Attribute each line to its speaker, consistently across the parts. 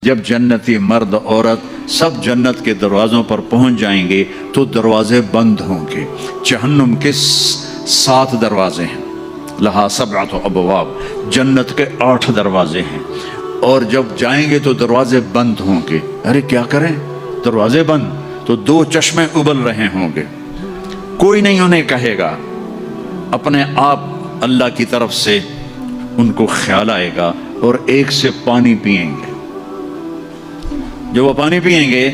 Speaker 1: جب جنتی مرد عورت سب جنت کے دروازوں پر پہنچ جائیں گے تو دروازے بند ہوں گے۔ جہنم کے 7 دروازے ہیں، لہا 7 ابواب، جنت کے 8 دروازے ہیں، اور جب جائیں گے تو دروازے بند ہوں گے۔ ارے کیا کریں، دروازے بند تو 2 چشمے ابل رہے ہوں گے، کوئی نہیں انہیں کہے گا، اپنے آپ اللہ کی طرف سے ان کو خیال آئے گا اور ایک سے پانی پئیں گے۔ جب وہ پانی پئیں گے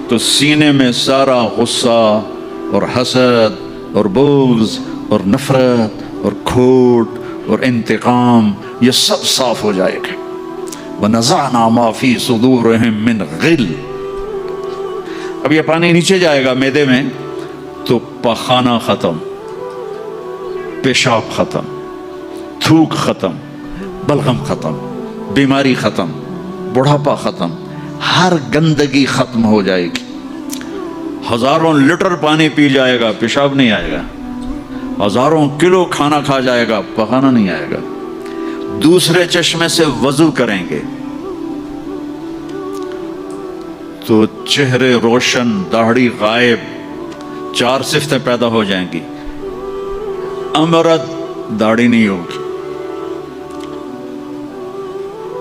Speaker 1: تو سینے میں سارا غصہ اور حسد اور بغض اور نفرت اور کھوٹ اور انتقام یہ سب صاف ہو جائے گا۔ وَنَزَعْنَا مَا فِي صُدُورِهِم مِّن غِلٍّ۔ اب یہ پانی نیچے جائے گا معدے میں تو پخانہ ختم، پیشاب ختم، تھوک ختم، بلغم ختم، بیماری ختم، بڑھاپا ختم، ہر گندگی ختم ہو جائے گی۔ ہزاروں لیٹر پانی پی جائے گا، پیشاب نہیں آئے گا، ہزاروں کلو کھانا کھا جائے گا، پخانہ نہیں آئے گا۔ دوسرے چشمے سے وضو کریں گے تو چہرے روشن، داڑھی غائب، 4 صفتیں پیدا ہو جائیں گی۔ امرد داڑھی نہیں ہوگی۔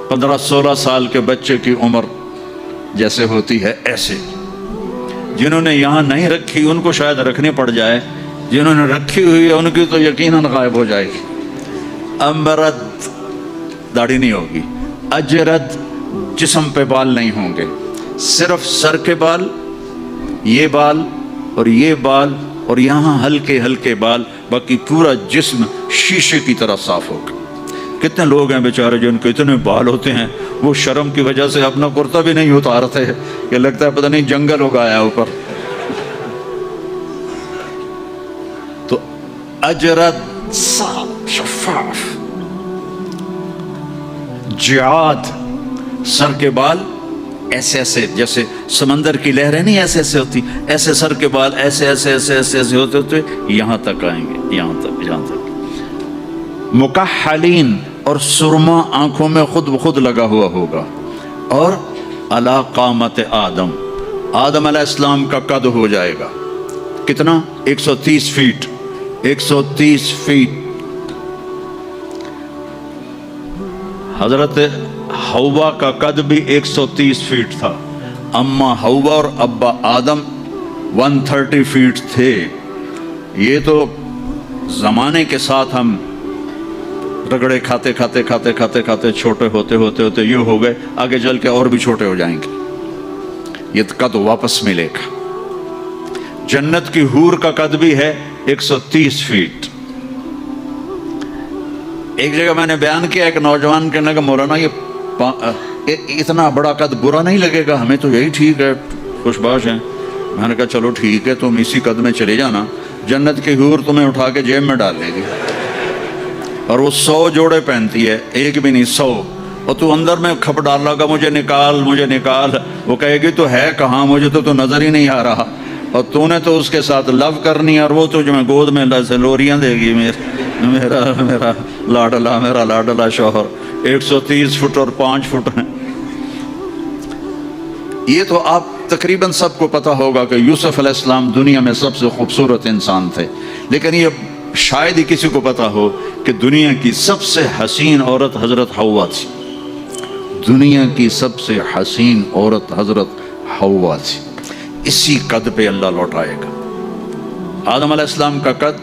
Speaker 1: 15-16 سال کے بچے کی عمر جیسے ہوتی ہے ایسے، جنہوں نے یہاں نہیں رکھی ان کو شاید رکھنی پڑ جائے، جنہوں نے رکھی ہوئی ہے ان کی تو یقیناً غائب ہو جائے گی۔ امرد داڑھی نہیں ہوگی۔ اجرد جسم پہ بال نہیں ہوں گے، صرف سر کے بال، یہ بال اور یہ بال اور یہاں ہلکے ہلکے بال، باقی پورا جسم شیشے کی طرح صاف ہوگا۔ کتنے لوگ ہیں بیچارے جن کے اتنے بال ہوتے ہیں وہ شرم کی وجہ سے اپنا کرتا بھی نہیں اتارتے ہیں، کہ لگتا ہے پتہ نہیں جنگل اگایا اوپر۔ تو اجرد صاف شفاف۔ جعاد سر کے بال ایسے ایسے، جیسے سمندر کی لہریں نہیں ایسے ایسے ہوتی، ایسے سر کے بال ایسے ایسے ایسے ایسے ایسے ہوتے ہوتے یہاں تک آئیں گے، یہاں تک، یہاں تک۔ مکحلین، اور سرما آنکھوں میں خود بخود لگا ہوا ہوگا۔ اور علی قامت آدم، آدم علیہ السلام کا قد ہو جائے گا کتنا؟ 130 فیٹ، 130 فیٹ۔ حضرت حوا کا قد بھی 130 فیٹ تھا، اما حوا اور ابا آدم 130 فیٹ تھے۔ یہ تو زمانے کے ساتھ ہم رگڑے کھاتے کھاتے کھاتے کھاتے کھاتے چھوٹے ہوتے ہوتے ہوتے یہ ہو گئے، آگے چل کے اور بھی چھوٹے ہو جائیں گے، یہ قد واپس ملے گا۔ جنت کی حور کا قد بھی ہے 130 فیٹ۔ ایک جگہ میں نے بیان کیا، ایک نوجوان کہنے لگا مولانا یہ اتنا بڑا قد برا نہیں لگے گا، ہمیں تو یہی ٹھیک ہے، خوش باش ہیں۔ میں نے کہا چلو ٹھیک ہے، تم اسی قد میں چلے جانا، جنت کی حور تمہیں اٹھا کے جیب میں ڈال لے گی، اور وہ 100 جوڑے پہنتی ہے، ایک بھی نہیں 100، اور تو اندر میں کھپ ڈال لگا مجھے نکال مجھے نکال، وہ کہے گی تو ہے کہاں، مجھے تو نظر ہی نہیں آ رہا، اور تو نے تو اس کے ساتھ لو کرنی، اور وہ تو جو میں گود میں لوریاں دے گی، میرا لاڈلا شوہر 130 فٹ اور 5 فٹ ہیں۔ یہ تو آپ تقریباً سب کو پتا ہوگا کہ یوسف علیہ السلام دنیا میں سب سے خوبصورت انسان تھے، لیکن یہ شاید ہی کسی کو پتا ہو کہ دنیا کی سب سے حسین عورت حضرت حوا تھی۔ دنیا کی سب سے حسین عورت حضرت حوا تھی۔ اسی قد پہ اللہ لوٹائے گا۔ آدم علیہ السلام کا قد،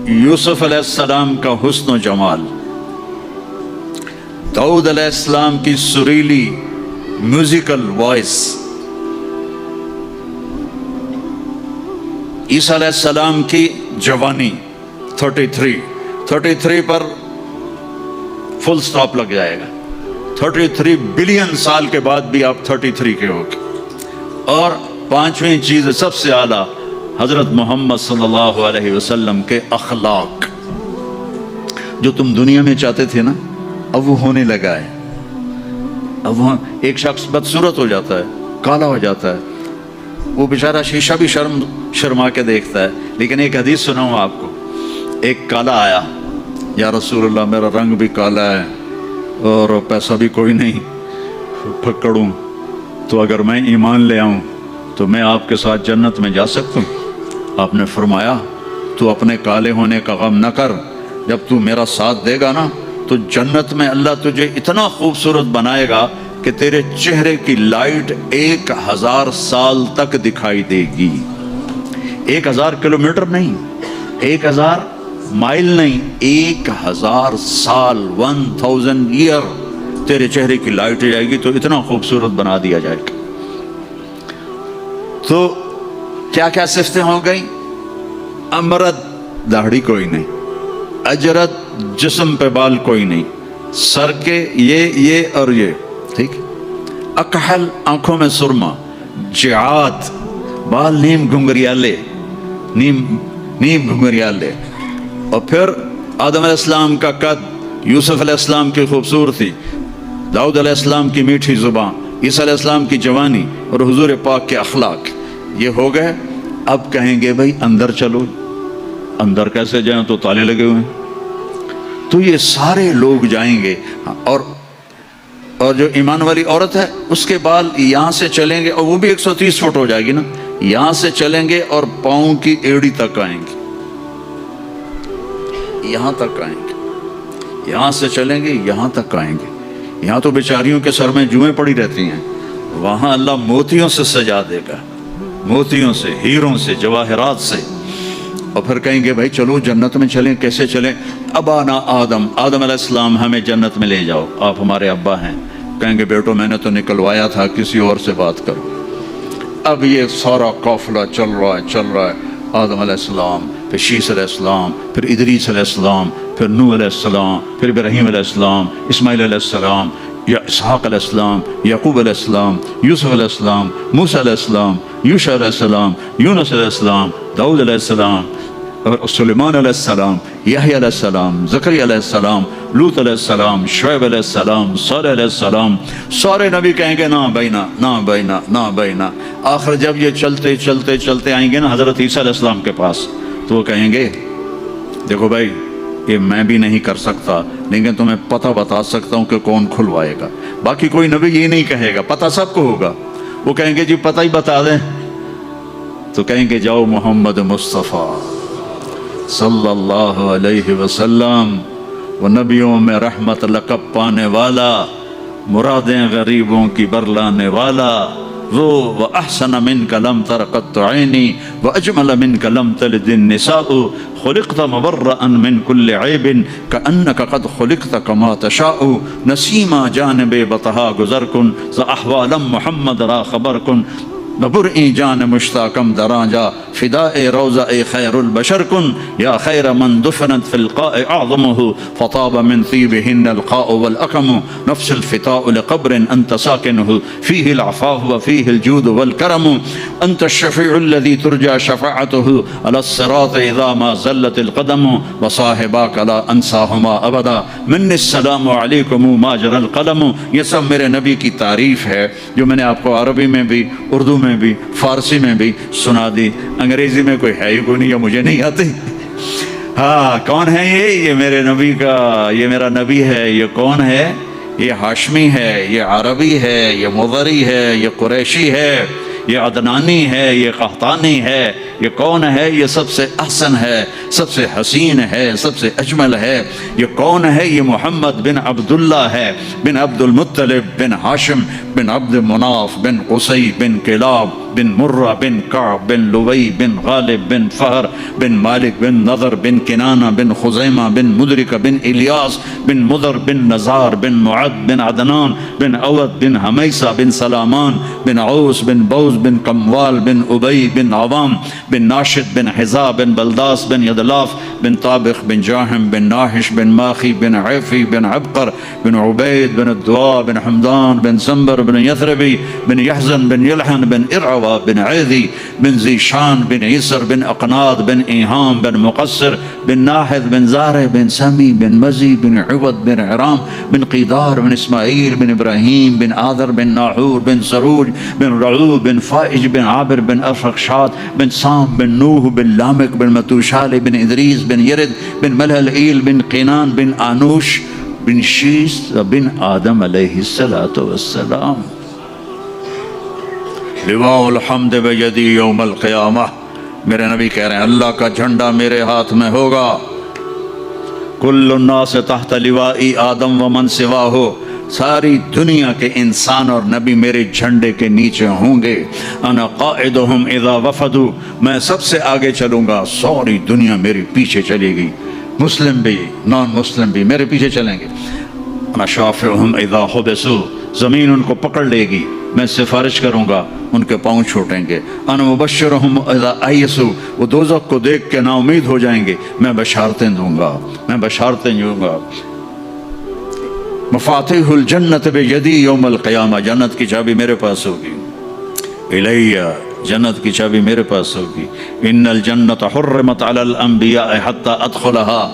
Speaker 1: یوسف علیہ السلام کا حسن و جمال، داؤد علیہ السلام کی سریلی میوزیکل وائس، عیسیٰ علیہ السلام کی جوانی 33 پر فل سٹاپ لگ جائے گا۔ 33 بلین سال کے بعد بھی آپ 33 کے ہوگے۔ اور 5ویں چیز سب سے اعلیٰ، حضرت محمد صلی اللہ علیہ وسلم کے اخلاق، جو تم دنیا میں چاہتے تھے نا، اب وہ ہونے لگا ہے۔ اب وہاں ایک شخص بدصورت ہو جاتا ہے، کالا ہو جاتا ہے، وہ بیچارہ شیشہ بھی شرما کے دیکھتا ہے، لیکن ایک حدیث سناؤں آپ کو۔ ایک کالا آیا، یا رسول اللہ میرا رنگ بھی کالا ہے اور پیسہ بھی کوئی نہیں، تو پکڑوں تو اگر میں ایمان لے آؤں تو میں آپ کے ساتھ جنت میں جا سکتا ہوں؟ آپ نے فرمایا تو اپنے کالے ہونے کا غم نہ کر، جب تو میرا ساتھ دے گا نا تو جنت میں اللہ تجھے اتنا خوبصورت بنائے گا کہ تیرے چہرے کی لائٹ 1000 سال تک دکھائی دے گی۔ 1000 کلومیٹر نہیں، 1000 مائل نہیں، 1000 سال، 1000 ایئر تیرے چہرے کی لائٹ جائے گی، تو اتنا خوبصورت بنا دیا جائے گا۔ تو کیا کیا صفتیں ہو گئیں؟ امرد، داڑھی کوئی نہیں، اجرد، جسم پہ بال کوئی نہیں، سر کے یہ اور یہ، ٹھیک، اکحل، آنکھوں میں سرما، جعاد، بال نیم گھنگریالے، نیم گھنگریالے، اور پھر آدم علیہ السلام کا قد، یوسف علیہ السلام کی خوبصورتی، داؤد علیہ السلام کی میٹھی زبان، عیسیٰ علیہ السلام کی جوانی اور حضور پاک کے اخلاق، یہ ہو گئے۔ اب کہیں گے بھائی اندر چلو، اندر کیسے جائیں؟ تو تالے لگے ہوئے ہیں۔ تو یہ سارے لوگ جائیں گے، اور جو ایمان والی عورت ہے اس کے بال یہاں سے چلیں گے، اور وہ بھی 130 فٹ ہو جائے گی نا، یہاں سے چلیں گے اور پاؤں کی ایڑی تک آئیں گے، یہاں تک آئیں گے، یہاں سے چلیں گے یہاں تک آئیں گے۔ یہاں تو بیچاریوں کے سر میں جوئیں پڑی رہتی ہیں، وہاں اللہ موتیوں سے سجا دے گا، موتیوں سے، ہیروں سے، جواہرات سے۔ اور پھر کہیں گے بھائی چلو جنت میں چلیں، کیسے چلیں؟ ابانا آدم علیہ السلام ہمیں جنت میں لے جاؤ، آپ ہمارے ابا ہیں۔ کہیں گے بیٹو میں نے تو نکلوایا تھا، کسی اور سے بات کرو۔ اب یہ سارا قافلہ چل رہا ہے، آدم علیہ السلام، پھر شیس علیہ السلام، پھر ادریس علیہ السلام، پھر نوح علیہ السلام، پھر ابراہیم علیہ السلام، اسماعیل علیہ السلام، یا اسحاق علیہ السلام، یعقوب علیہ السلام، یوسف علیہ السلام، موسیٰ علیہ السلام، یوشع علیہ السلام، یونس علیہ السلام، داؤد علیہ السلام، اور سلیمان علیہ السلام، یحییٰ علیہ السلام، زکریا علیہ السلام، لوط علیہ السلام، شعیب علیہ السلام، صالح علیہ السلام۔ سارے نبی کہیں گے نا بینا، نا بینا، نا بینا۔ آخر جب یہ چلتے آئیں گے نا حضرت عیسیٰ علیہ السلام کے پاس، تو وہ کہیں گے دیکھو بھائی یہ میں بھی نہیں کر سکتا، لیکن تمہیں پتہ بتا سکتا ہوں کہ کون کھلوائے گا۔ باقی کوئی نبی یہ نہیں کہے گا، پتہ سب کو ہوگا۔ وہ کہیں گے جی پتہ ہی بتا دیں، تو کہیں گے جاؤ محمد مصطفیٰ صلی اللہ علیہ وسلم، وہ نبیوں میں رحمت لقب پانے والا، مرادیں غریبوں کی برلانے والا، وہ وَأَحْسَنَ مِنْكَ لَمْ تَرَ قَطُّ عَيْنِي وَأَجْمَلَ مِنْكَ لَمْ تَلِدِ النِّسَاءُ خُلِقْتَ مُبَرَّأً مِنْ كُلِّ عَيْبٍ كَأَنَّكَ قَدْ خُلِقْتَ كَمَا تَشَاءُ نَسِيمًا جانب بطہا گزر کن ز احوالم محمد را خبر کن ببرئی جان مشتاقم دراجا فداء روضہ خیر البشر کن یا خیر من دفنت فی القاء اعظمه فطاب من طیبهن القاء والاقم نفس الفتاء لقبر انت ساکنه فيه العفاف وفيه الجود والكرم انت الشفيع الذي ترجى شفاعته على الصراط اذا ما زلت القدم وصاحباك لا انساهما ابدا من السلام علیکم ما جرى القلم۔ یہ سب میرے نبی کی تعریف ہے جو میں نے آپ کو عربی میں بھی، اردو میں بھی، فارسی میں بھی سنا دی۔ انگریزی میں کوئی ہے ہی کوئی نہیں، یا مجھے نہیں آتی۔ ہاں کون ہے یہ میرے نبی کا، یہ میرا نبی ہے۔ یہ کون ہے؟ یہ ہاشمی ہے، یہ عربی ہے، یہ مضری ہے، یہ قریشی ہے، یہ عدنانی ہے، یہ قحطانی ہے۔ یہ کون ہے؟ یہ سب سے احسن ہے، سب سے حسین ہے، سب سے اجمل ہے۔ یہ کون ہے؟ یہ محمد بن عبداللہ ہے، بن عبد المطلب، بن ہاشم، بن عبد مناف، بن قصی، بن کلاب، بن مرہ، بن کعب، بن لوی، بن غالب، بن فہر، بن مالک، بن نضر، بن کنانہ، بن خزیمہ، بن مدرکہ، بن الیاس، بن مضر، بن نزار، بن معد، بن عدنان، بن عود، بن حمیسہ، بن سلامان، بن عوس، بن بوز، بن قموال، بن ابی، بن عوام، بن ناشد، بن حزا، بن بلداس، بن یدلاف، بن طابخ، بن جاہم، بن ناحش، بن ماخی، بن عیفی، بن عبقر، بن عبید، بن الدعاء، بن حمدان، بن سنبر، بن یثربی، بن یحزن، بن یلحن، بن ارعوا، بن عیدی، بن ذیشان، بن عیسر، بن اقناد، بن ایہام، بن مقصر، بن ناحد، بن زارع، بن سمی، بن مزی، بن عود، بن عرام، بن قیدار، بن اسماعیل، بن ابراہیم، بن آذر، بن ناحور، بن سروج، بن رعوب، بن فائج، بن عابر، بن ارفخشاد، بن سام، بن نوح، بن لامک، بن متوشال، بن ادریس، بن یرد، بن ملہلئیل، بن قینان، بن آنوش، بن شیس بن آدم علیہ السلام. لواء الحمد بیدی یوم القیامہ. میرے نبی کہہ رہے ہیں اللہ کا جھنڈا میرے ہاتھ میں ہوگا. کل الناس تحت لوائی آدم ومن سواہ. ساری دنیا کے انسان اور نبی میرے جھنڈے کے نیچے ہوں گے. انا قائدہم اذا وفدوا. میں سب سے آگے چلوں گا، ساری دنیا میرے پیچھے چلے گی، مسلم بھی نان مسلم بھی میرے پیچھے چلیں گے. انا شافعہم اذا حبسوا. زمین ان کو پکڑ لے گی، میں سفارش کروں گا، ان کے پاؤں چھوٹیں گے. انا مبشرہم اذا ایسوا. وہ دوزخ کو دیکھ کے نا امید ہو جائیں گے، میں بشارتیں دوں گا، میں بشارتیں دوں گا. مفاتیح الجنت بیدی یوم القیامہ. جنت کی چابی میرے پاس ہوگی. الیہ. جنت کی چابی میرے پاس ہوگی. ان الجنت حرمت علی الانبیاء حتی ادخلها.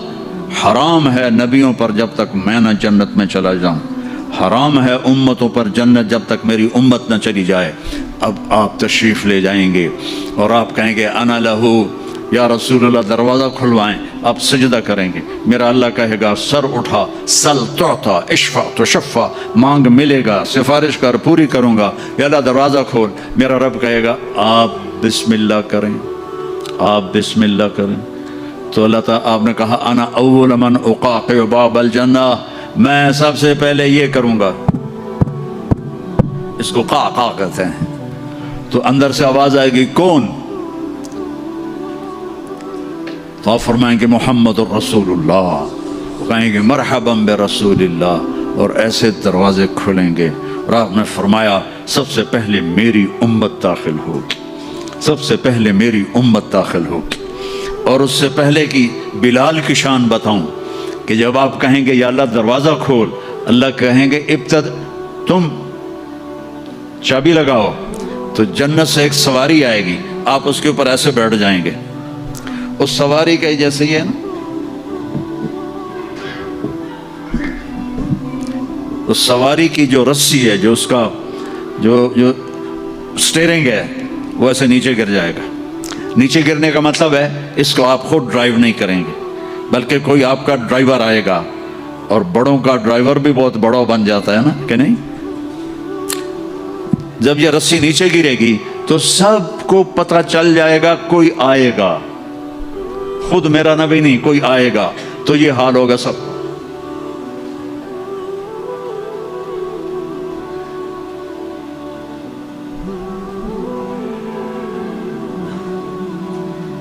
Speaker 1: حرام ہے نبیوں پر جب تک میں نہ جنت میں چلا جاؤں. حرام ہے امتوں پر جنت جب تک میری امت نہ چلی جائے. اب آپ تشریف لے جائیں گے اور آپ کہیں گے انا لہو یا رسول اللہ، دروازہ کھلوائیں. آپ سجدہ کریں گے. میرا اللہ کہے گا سر اٹھا، سل تعطا، اشفع تشفع. مانگ ملے گا، سفارش کر پوری کروں گا. یا اللہ دروازہ کھول. میرا رب کہے گا آپ بسم اللہ کریں، آپ بسم اللہ کریں. تو اللہ تعالیٰ آپ نے کہا انا اول من اقاقع باب الجنہ. میں سب سے پہلے یہ کروں گا. اس کو قا کہتے ہیں. تو اندر سے آواز آئے گی کون؟ تو آپ فرمائیں گے محمد الرسول اللہ. کہیں گے مرحبا برسول اللہ، اور ایسے دروازے کھلیں گے. اور آپ نے فرمایا سب سے پہلے میری امت داخل ہوگی، سب سے پہلے میری امت داخل ہوگی. اور اس سے پہلے کی بلال کی شان بتاؤں کہ جب آپ کہیں گے یا اللہ دروازہ کھول، اللہ کہیں گے تم چابی لگاؤ. تو جنت سے ایک سواری آئے گی، آپ اس کے اوپر ایسے بیٹھ جائیں گے. اس سواری کا جیسے یہ ہے نا، اس سواری کی جو رسی ہے، جو اس کا جو سٹیرنگ ہے، وہ ایسے نیچے گر جائے گا. نیچے گرنے کا مطلب ہے اس کو آپ خود ڈرائیو نہیں کریں گے، بلکہ کوئی آپ کا ڈرائیور آئے گا. اور بڑوں کا ڈرائیور بھی بہت بڑا بن جاتا ہے نا کہ نہیں. جب یہ رسی نیچے گرے گی تو سب کو پتہ چل جائے گا کوئی آئے گا، خود میرا نبی نہیں، کوئی آئے گا. تو یہ حال ہوگا سب.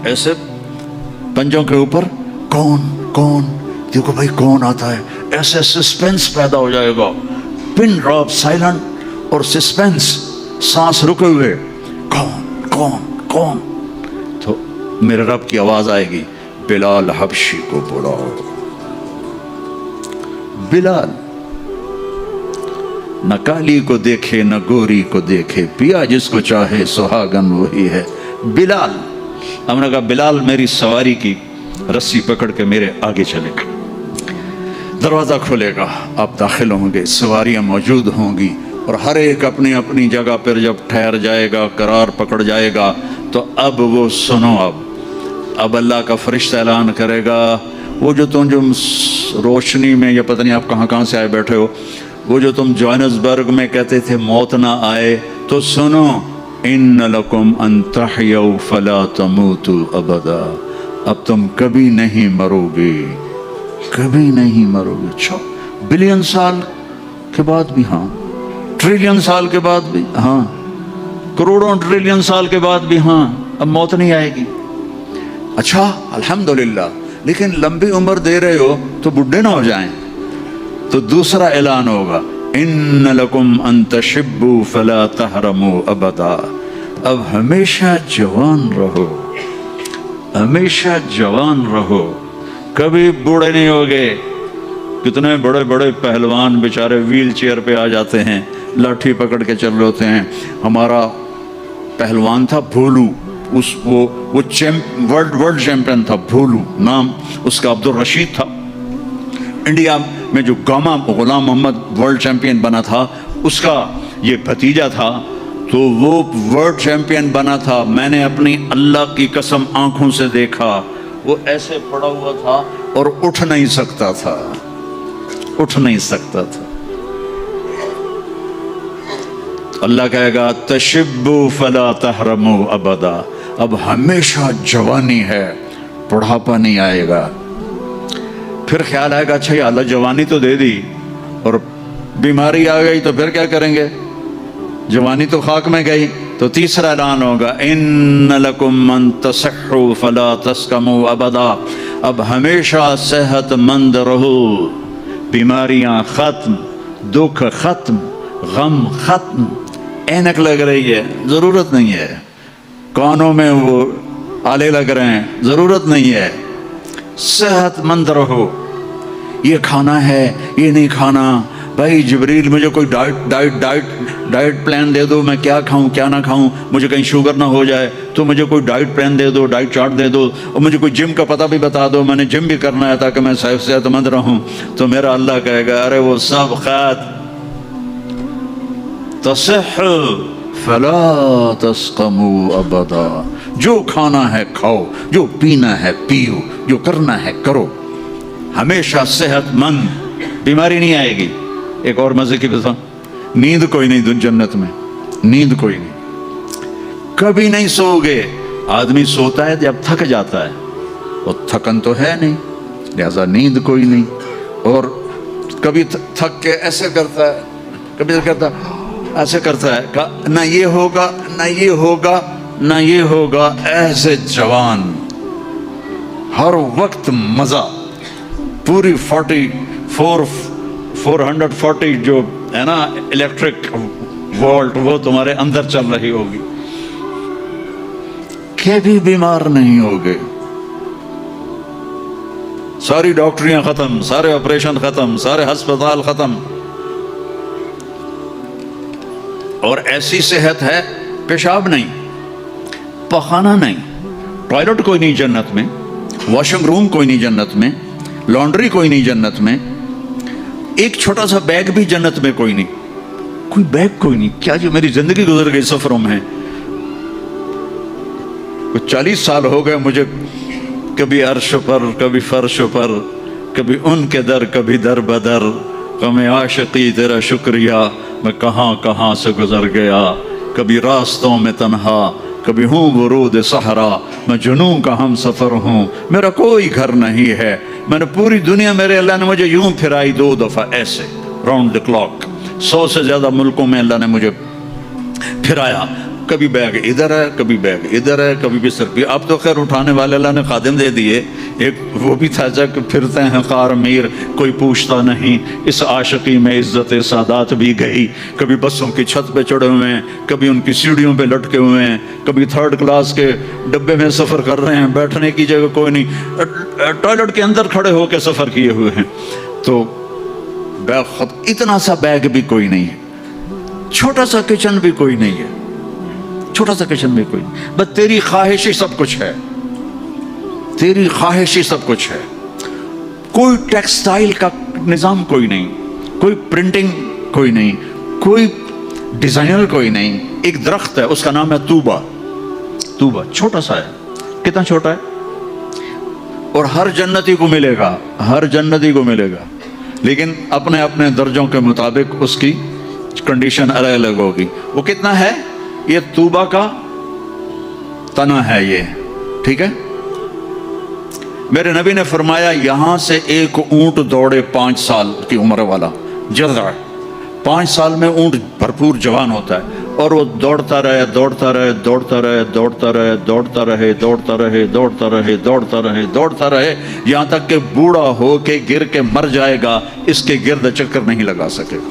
Speaker 1: ایسے پنجوں کے اوپر کون دیکھو بھائی کون آتا ہے. ایسے سسپینس پیدا ہو جائے گا، پن ڈراپ سائلنٹ اور سسپینس، سانس رکے ہوئے. کون. تو میرے رب کی آواز آئے گی بلال حبشی کو بلاؤ. بلال نہ کالی کو دیکھے نہ گوری کو دیکھے، پیا جس کو چاہے سہاگن وہی ہے. بلال. ہم نے کہا بلال میری سواری کی رسی پکڑ کے میرے آگے چلے گا. دروازہ کھلے گا، آپ داخل ہوں گے، سواریاں موجود ہوں گی، اور ہر ایک اپنی اپنی جگہ پر جب ٹھہر جائے گا، قرار پکڑ جائے گا، تو اب وہ سنو. اب اللہ کا فرشتہ اعلان کرے گا وہ جو تم روشنی میں، یا پتہ نہیں آپ کہاں سے آئے بیٹھے ہو، وہ جو تم جوہانسبرگ میں کہتے تھے موت نہ آئے، تو سنو ان لکم ان تحیوا فلا تموتوا ابدا. اب تم کبھی نہیں مرو گے، کبھی نہیں مرو گے. اچھا، بلین سال کے بعد بھی ہاں، ٹریلین سال کے بعد بھی ہاں، کروڑوں ٹریلین سال کے بعد بھی ہاں، اب موت نہیں آئے گی. اچھا الحمدللہ. لیکن لمبی عمر دے رہے ہو تو بڈھے نہ ہو جائیں. تو دوسرا اعلان ہوگا ان لکم ان تشبوا فلا تحرموا ابدا. اب ہمیشہ جوان رہو، ہمیشہ جوان رہو، کبھی بوڑھے نہیں ہوگے. کتنے بڑے بڑے پہلوان بیچارے ویل چیئر پہ آ جاتے ہیں، لاٹھی پکڑ کے چل رہے ہوتے ہیں. ہمارا پہلوان تھا بھولو، وہ ورلڈ چیمپئن تھا. بھولو نام اس کا عبد الرشید تھا. انڈیا میں جو گاما غلام محمد ورلڈ چیمپئن بنا تھا، اس کا یہ بھتیجا تھا. تو وہ ورلڈ چیمپئن بنا تھا. میں نے اپنی اللہ کی قسم آنکھوں سے دیکھا، وہ ایسے پڑا ہوا تھا اور اٹھ نہیں سکتا تھا. اٹھ نہیں سکتا تھا. اللہ کہے گا تشبو فلا تحرمو ابدا، اب ہمیشہ جوانی ہے، بڑھاپا نہیں آئے گا. پھر خیال آئے گا اچھا یا اللہ جوانی تو دے دی اور بیماری آ گئی تو پھر کیا کریں گے، جوانی تو خاک میں گئی. تو تیسرا اعلان ہوگا ان لکم من تصحوا فلا تسقموا ابدا، اب ہمیشہ صحت مند رہو، بیماریاں ختم، دکھ ختم، غم ختم. اینک لگ رہی ہے، ضرورت نہیں ہے. کانوں میں وہ آلے لگ رہے ہیں، ضرورت نہیں ہے. صحت مند رہو. یہ کھانا ہے، یہ نہیں کھانا. بھائی جبریل مجھے کوئی ڈائٹ پلان دے دو، میں کیا کھاؤں کیا نہ کھاؤں، مجھے کہیں شوگر نہ ہو جائے تو مجھے کوئی ڈائٹ پلان دے دو، ڈائٹ چارٹ دے دو، اور مجھے کوئی جم کا پتہ بھی بتا دو، میں نے جم بھی کرنا ہے تاکہ میں صحت مند رہوں. تو میرا اللہ کہے گا ارے وہ سب خیر، تصح فلا تسقموا ابدا، جو کھانا ہے کھاؤ، جو پینا ہے پیو، جو کرنا ہے کرو، ہمیشہ صحت مند، بیماری نہیں آئے گی. ایک اور مزے کی بتا، نیند کوئی نہیں جنت میں، نیند کوئی نہیں، کبھی نہیں سو گے. آدمی سوتا ہے جب تھک جاتا ہے، وہ تھکن تو ہے نہیں، لہذا نیند کوئی نہیں. اور کبھی تھک کے ایسے کرتا ہے، کبھی کرتا ایسے کرتا ہے، نہ یہ ہوگا نہ یہ ہوگا نہ یہ ہوگا. ایسے جوان، ہر وقت مزہ. پوری 440 جو ہے نا الیکٹرک وولٹ، وہ تمہارے اندر چل رہی ہوگی، کبھی بیمار نہیں ہوگے. ساری ڈاکٹریاں ختم، سارے آپریشن ختم، سارے ہسپتال ختم. اور ایسی صحت ہے، پیشاب نہیں، پخانہ نہیں، ٹوائلٹ کوئی نہیں جنت میں، واشنگ روم کوئی نہیں جنت میں، لانڈری کوئی نہیں جنت میں، ایک چھوٹا سا بیگ بھی جنت میں کوئی نہیں، کوئی بیگ کوئی نہیں. کیا جو میری زندگی گزر گئی سفروں میں، کچھ 40 سال ہو گئے مجھے، کبھی عرش پر کبھی فرش پر، کبھی ان کے در کبھی در بدر، غم عاشقی تیرا شکریہ میں کہاں کہاں سے گزر گیا. کبھی راستوں میں تنہا، کبھی ہوں ورود صحرا، میں جنوں کا ہم سفر ہوں، میرا کوئی گھر نہیں ہے. میں نے پوری دنیا، میرے اللہ نے مجھے یوں پھرائی 2 دفعہ ایسے راؤنڈ دی کلاک. 100 سے زیادہ ملکوں میں اللہ نے مجھے پھرایا. کبھی بیگ ادھر ہے، کبھی بیگ ادھر ہے، کبھی بستر پہ. اب تو خیر اٹھانے والے اللہ نے خادم دے دیے. ایک وہ بھی تھا جب پھرتے ہیں خار میر، کوئی پوچھتا نہیں. اس عاشقی میں عزت سادات بھی گئی. کبھی بسوں کی چھت پہ چڑھے ہوئے ہیں، کبھی ان کی سیڑھیوں پہ لٹکے ہوئے ہیں، کبھی 3rd کلاس کے ڈبے میں سفر کر رہے ہیں، بیٹھنے کی جگہ کوئی نہیں، ٹوائلٹ کے اندر کھڑے ہو کے سفر کیے ہوئے ہیں. تو بیگ خود اتنا سا بیگ بھی کوئی نہیں ہے، چھوٹا سا کچن بھی کوئی نہیں ہے، چھوٹا سا کچن بھی کوئی نہیں. بس تیری خواہش ہی سب کچھ ہے، تیری خواہش ہی سب کچھ ہے. کوئی ٹیکسٹائل کا نظام کوئی نہیں، کوئی پرنٹنگ کوئی نہیں، کوئی ڈیزائنر کوئی نہیں. ایک درخت ہے، اس کا نام ہے توبہ. توبہ چھوٹا سا ہے، کتنا چھوٹا ہے، اور ہر جنتی کو ملے گا، ہر جنتی کو ملے گا، لیکن اپنے اپنے درجوں کے مطابق اس کی کنڈیشن الگ الگ ہوگی. وہ کتنا ہے، یہ توبہ کا تنا ہے یہ، ٹھیک ہے. میرے نبی نے فرمایا یہاں سے ایک اونٹ دوڑے 5 سال کی عمر والا، جذع 5 سال میں اونٹ بھرپور جوان ہوتا ہے، اور وہ دوڑتا رہے دوڑتا رہے دوڑتا رہے دوڑتا رہے دوڑتا رہے دوڑتا رہے دوڑتا رہے دوڑتا رہے دوڑتا رہے، یہاں تک کہ بوڑھا ہو کے گر کے مر جائے گا، اس کے گرد چکر نہیں لگا سکے گا.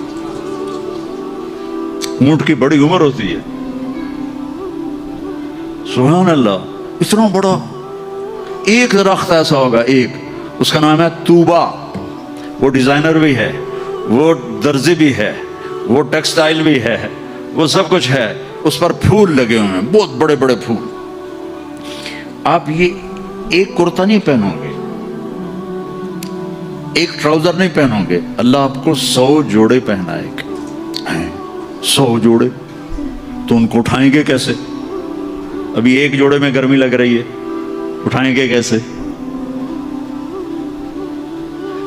Speaker 1: اونٹ کی بڑی عمر ہوتی ہے، سبحان اللہ. اتنا بڑا ایک درخت ایسا ہوگا، ایک، اس کا نام ہے توبہ. وہ ڈیزائنر بھی ہے، وہ درزی بھی ہے، وہ ٹیکسٹائل بھی ہے، وہ سب کچھ ہے. اس پر پھول لگے ہوئے ہیں، بہت بڑے بڑے پھول. آپ یہ ایک کرتا نہیں پہنو گے، ایک ٹراؤزر نہیں پہنو گے، اللہ آپ کو 100 جوڑے پہنائے گا. 100 جوڑے تو ان کو اٹھائیں گے کیسے؟ ابھی ایک جوڑے میں گرمی لگ رہی ہے، اٹھائیں گے کیسے؟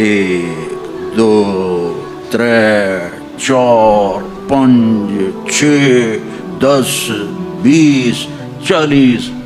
Speaker 1: 1 2 3 4 5 6 10 20 40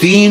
Speaker 1: 3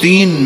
Speaker 1: 3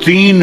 Speaker 1: 3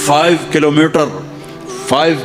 Speaker 1: 5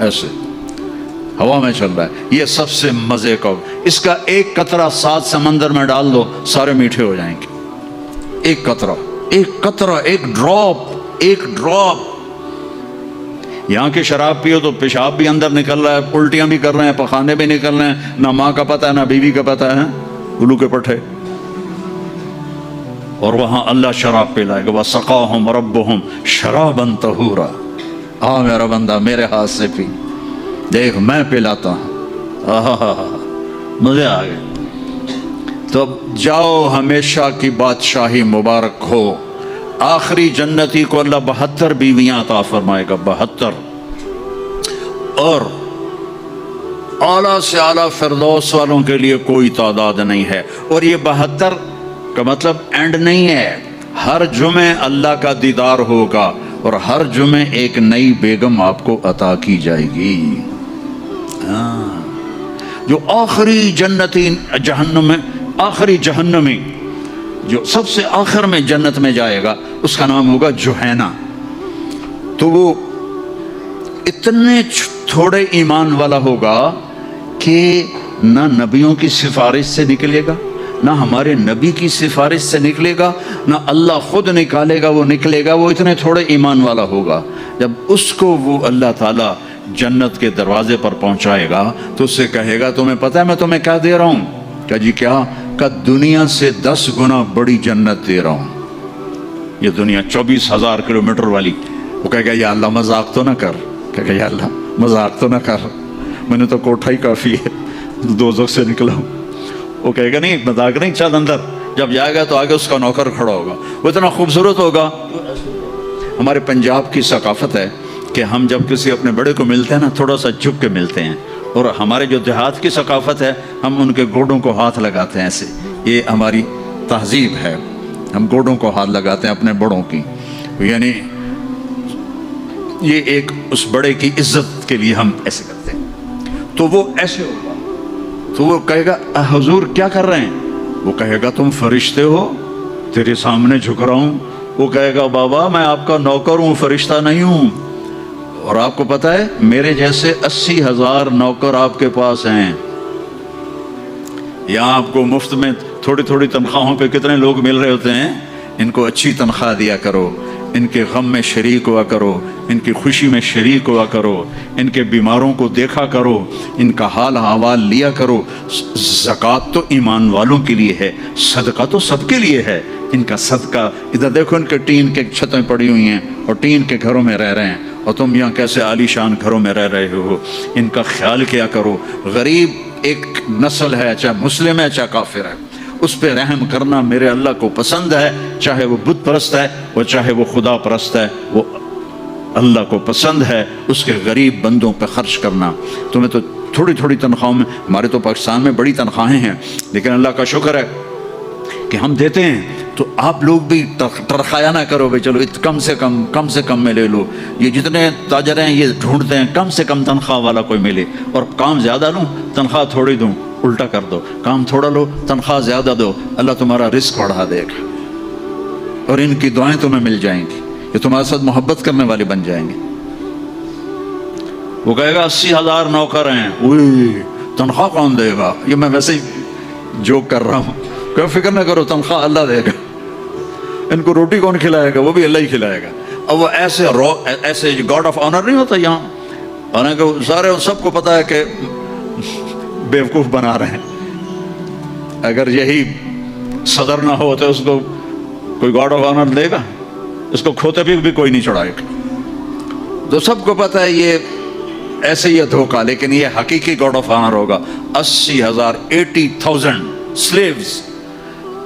Speaker 1: ایسے ہوا میں چل رہا ہے. یہ سب سے مزے کا. اس کا ایک قطرہ 7 سمندر میں ڈال دو سارے میٹھے ہو جائیں گے. ایک قطرہ ایک ڈراپ. یہاں کی شراب پیو تو پیشاب بھی اندر نکل رہا ہے, الٹیاں بھی کر رہے ہیں, پخانے بھی نکل رہے ہیں, نہ ماں کا پتہ ہے نہ بیوی کا پتہ ہے, الو کے پٹھے. اور وہاں اللہ شراب پلائے گا. وَسَقَاهُمْ رَبُّهُمْ شَرَابًا طَهُورًا. آ میرا بندہ میرے ہاتھ سے پی, دیکھ میں پلاتا ہوں. مزے آ گئے. تو جاؤ, ہمیشہ کی بادشاہی مبارک ہو. آخری جنتی کو اللہ 72 بیویاں عطا فرمائے گا, 72. اور اعلیٰ سے اعلیٰ فردوس والوں کے لیے کوئی تعداد نہیں ہے. اور یہ 72 کا مطلب اینڈ نہیں ہے. ہر جمعے اللہ کا دیدار ہوگا اور ہر جمعے ایک نئی بیگم آپ کو عطا کی جائے گی. جو آخری جنتی جہنم میں, آخری جہنمی جو سب سے آخر میں جنت میں جائے گا, اس کا نام ہوگا جوہینا. تو وہ اتنے تھوڑے ایمان والا ہوگا کہ نہ نبیوں کی سفارش سے نکلے گا, نہ ہمارے نبی کی سفارش سے نکلے گا, نہ اللہ خود نکالے گا, وہ نکلے گا. وہ اتنے تھوڑے ایمان والا ہوگا. جب اس کو وہ اللہ تعالیٰ جنت کے دروازے پر پہنچائے گا تو اس سے کہے گا تمہیں پتہ ہے میں تمہیں کیا دے رہا ہوں؟ کہ جی کیا؟ کہ دنیا سے 10 گنا بڑی جنت دے رہا ہوں. یہ دنیا 24,000 کلومیٹر والی. وہ کہے گا یا اللہ مذاق تو نہ کر. کہے گا یا اللہ مذاق تو نہ کر, میں نے تو کوٹھا ہی کافی ہے, دوزخ سے نکلا ہوں. وہ کہے گا نہیں مذاق نہیں, چل اندر. جب جائے گا تو آگے اس کا نوکر کھڑا ہوگا, وہ اتنا خوبصورت ہوگا. ہمارے پنجاب کی ثقافت ہے کہ ہم جب کسی اپنے بڑے کو ملتے ہیں نا تھوڑا سا جھک کے ملتے ہیں. اور ہمارے جو دیہات کی ثقافت ہے ہم ان کے گوڈوں کو ہاتھ لگاتے ہیں ایسے. یہ ہماری تہذیب ہے, ہم گوڈوں کو ہاتھ لگاتے ہیں اپنے بڑوں کی. یعنی یہ ایک اس بڑے کی عزت کے لیے ہم ایسے کرتے ہیں. تو وہ ایسے ہوگا تو وہ کہے گا حضور کیا کر رہے ہیں؟ وہ کہے گا تم فرشتے ہو, تیرے سامنے جھک رہا ہوں. وہ کہے گا بابا میں آپ کا نوکر ہوں, فرشتہ نہیں ہوں. اور آپ کو پتہ ہے میرے جیسے 80,000 نوکر آپ کے پاس ہیں. یہاں آپ کو مفت میں تھوڑی تھوڑی تنخواہوں پہ کتنے لوگ مل رہے ہوتے ہیں. ان کو اچھی تنخواہ دیا کرو, ان کے غم میں شریک ہوا کرو, ان کی خوشی میں شریک ہوا کرو, ان کے بیماروں کو دیکھا کرو, ان کا حال احوال لیا کرو. زکوٰۃ تو ایمان والوں کے لیے ہے, صدقہ تو سب کے لیے ہے. ان کا صدقہ ادھر دیکھو, ان کے ٹین کے چھتیں پڑی ہوئی ہیں اور ٹین کے گھروں میں رہ رہے ہیں, اور تم یہاں کیسے عالی شان گھروں میں رہ رہے ہو. ان کا خیال کیا کرو. غریب ایک نسل ہے, چاہے مسلم ہے چاہے کافر ہے, اس پہ رحم کرنا میرے اللہ کو پسند ہے. چاہے وہ بت پرست ہے اور چاہے وہ خدا پرست ہے, وہ اللہ کو پسند ہے اس کے غریب بندوں پہ خرچ کرنا. تمہیں تو تھوڑی تھوڑی تنخواہوں میں, ہمارے تو پاکستان میں بڑی تنخواہیں ہیں, لیکن اللہ کا شکر ہے کہ ہم دیتے ہیں. تو آپ لوگ بھی ٹرخایا نہ کرو بھائی چلو کم سے کم میں لے لو. یہ جتنے تاجر ہیں یہ ڈھونڈتے ہیں کم سے کم تنخواہ والا کوئی ملے, اور کام زیادہ لوں تنخواہ تھوڑی دوں, الٹا کر دو, کام تھوڑا لو تنخواہ زیادہ دو, اللہ تمہارا رزق بڑھا دے گا اور ان کی دعائیں تمہیں مل جائیں گی. یہ تمہارے ساتھ محبت کرنے والے بن جائیں گے. وہ کہے گا 80,000 نوکر ہیں, اوہ تنخواہ کون دے گا؟ یہ میں ویسے ہی جوک کر رہا ہوں, کوئی فکر نہ کرو, تنخواہ اللہ دے گا. ان کو روٹی کون کھلائے گا؟ وہ بھی اللہ ہی کھلائے گا. اور وہ ایسے گاڈ آف آنر نہیں ہوتا یہاں, حالانکہ سارے سب کو پتا ہے کہ بیوقوف بنا رہے ہیں. اگر یہی صدر نہ ہو تو اس کو کوئی گاڈ آف آنر دے گا؟ اس کو کھوتے بھی کوئی نہیں چڑھائے گا. تو سب کو پتا ہے یہ ایسے ہی دھوکہ, لیکن یہ حقیقی گاڈ آف آنر ہوگا. 80,000 slaves.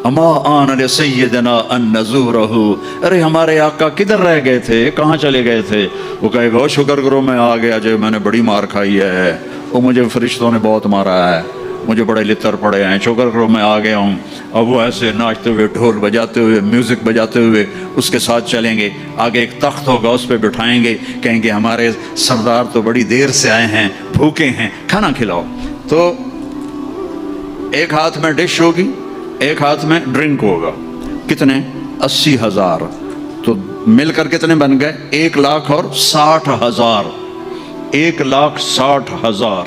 Speaker 1: اما آن لسیدنا ان نزورہ, ارے ہمارے آقا کدھر رہ گئے تھے, کہاں چلے گئے تھے؟ وہ کہے گا شکر کرو میں آ گیا, جو میں نے بڑی مار کھائی ہے, وہ مجھے فرشتوں نے بہت مارا ہے, مجھے بڑے لتر پڑے ہیں, شکر کرو میں آ گیا ہوں. اب وہ ایسے ناچتے ہوئے, ڈھول بجاتے ہوئے, میوزک بجاتے ہوئے اس کے ساتھ چلیں گے. آگے ایک تخت ہوگا, اس پہ بٹھائیں گے, کہیں گے ہمارے سردار تو بڑی دیر سے آئے ہیں, بھوکے ہیں, کھانا کھلاؤ. تو ایک ہاتھ میں ڈش ہوگی, ایک ہاتھ میں ڈرنک ہوگا. کتنے؟ 80,000. تو مل کر کتنے بن گئے؟ 1,60,000. 1,60,000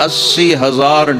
Speaker 1: 80,000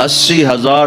Speaker 1: 80,000